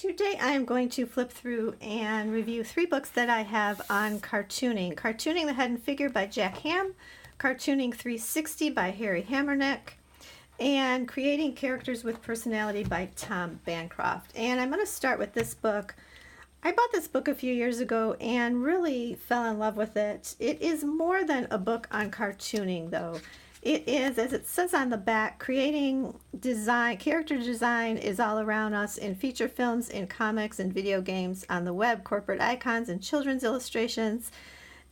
Today I am going to flip through and review 3 books that I have on cartooning. Cartooning the Head and Figure by Jack Hamm, Cartooning 360 by Hamernik, and Creating Characters with Personality by Bancroft. And I'm going to start with this book. I bought this book a few years ago and really fell in love with it. It is more than a book on cartooning, though. It is, as it says on the back, creating design. Character design is all around us in feature films, in comics, and video games, on the web, corporate icons, and children's illustrations,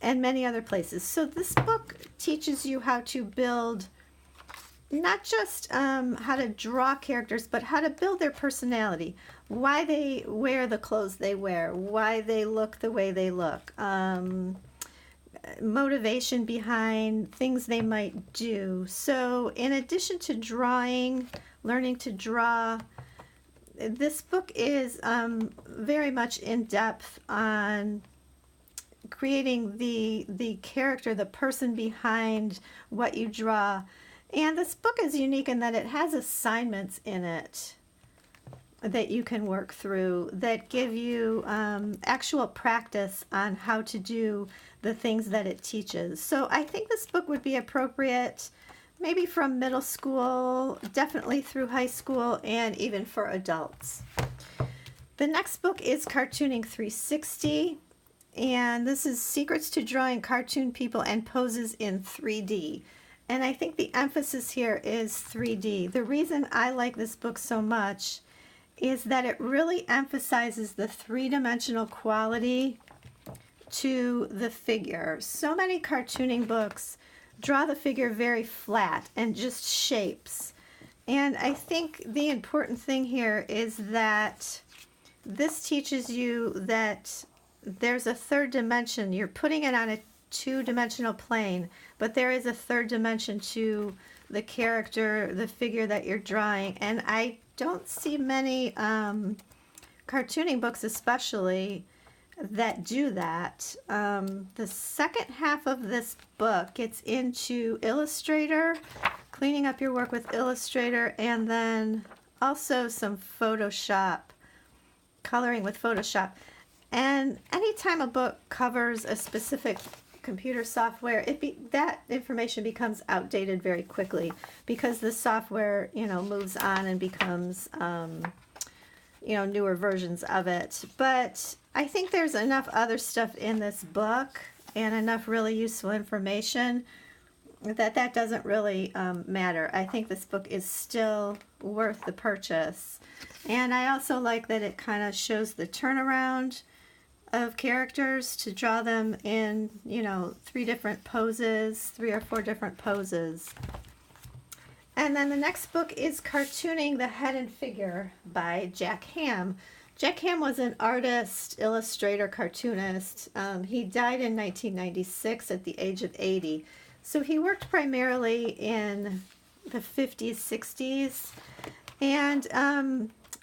and many other places. So this book teaches you how to build not just how to draw characters, but how to build their personality, why they wear the clothes they wear, why they look the way they look, motivation behind things they might do. So in addition to drawing, learning to draw, this book is very much in depth on creating the character, the person behind what you draw. And this book is unique in that it has assignments in it that you can work through that give you actual practice on how to do the things that it teaches. So I think this book would be appropriate maybe from middle school, definitely through high school, and even for adults. The next book is Cartooning 360, and this is Secrets to Drawing Cartoon People and Poses in 3D. And I think the emphasis here is 3D. The reason I like this book so much is that it really emphasizes the three-dimensional quality to the figure. So many cartooning books draw the figure very flat and just shapes. And I think the important thing here is that this teaches you that there's a third dimension. You're putting it on a two-dimensional plane, but there is a third dimension to the character, the figure that you're drawing. And I don't see many cartooning books especially that do that. The second half of this book gets into Illustrator, cleaning up your work with Illustrator, and then also some Photoshop, coloring with Photoshop. And anytime a book covers a specific computer software, that information becomes outdated very quickly because the software, moves on and becomes, newer versions of it. But I think there's enough other stuff in this book and enough really useful information that doesn't really matter. I think this book is still worth the purchase. And I also like that it kind of shows the turnaround of characters to draw them in, 3 different poses, 3 or 4 different poses. And then the next book is Cartooning the Head and Figure by Jack Hamm. Jack Hamm was an artist, illustrator, cartoonist. He died in 1996 at the age of 80. So he worked primarily in the 50s, 60s. And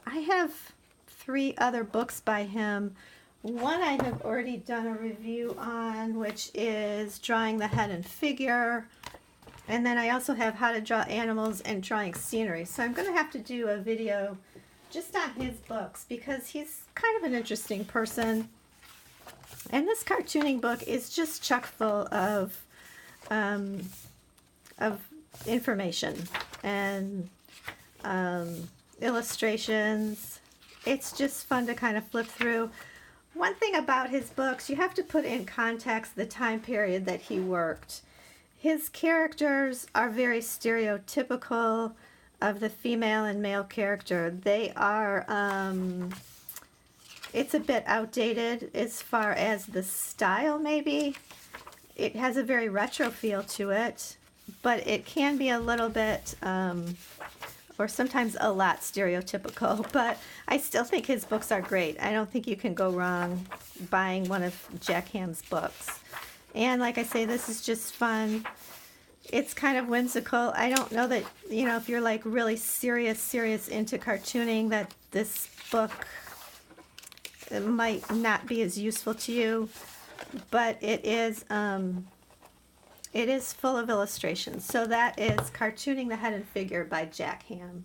I have 3 other books by him. One I have already done a review on, which is Drawing the Head and Figure. And then I also have How to Draw Animals and Drawing Scenery. So I'm going to have to do a video just on his books because he's kind of an interesting person. And this cartooning book is just chock full of information and illustrations. It's just fun to kind of flip through. One thing about his books, you have to put in context the time period that he worked. His characters are very stereotypical of the female and male character. They are, it's a bit outdated as far as the style maybe. It has a very retro feel to it, but it can be a little bit, or sometimes a lot stereotypical, but I still think his books are great. I don't think you can go wrong buying one of Jack Hamm's books. And like I say, this is just fun. It's kind of whimsical. I don't know that, if you're like really serious into cartooning, that this book might not be as useful to you, but it is full of illustrations. So that is Cartooning the Head and Figure by Jack Hamm.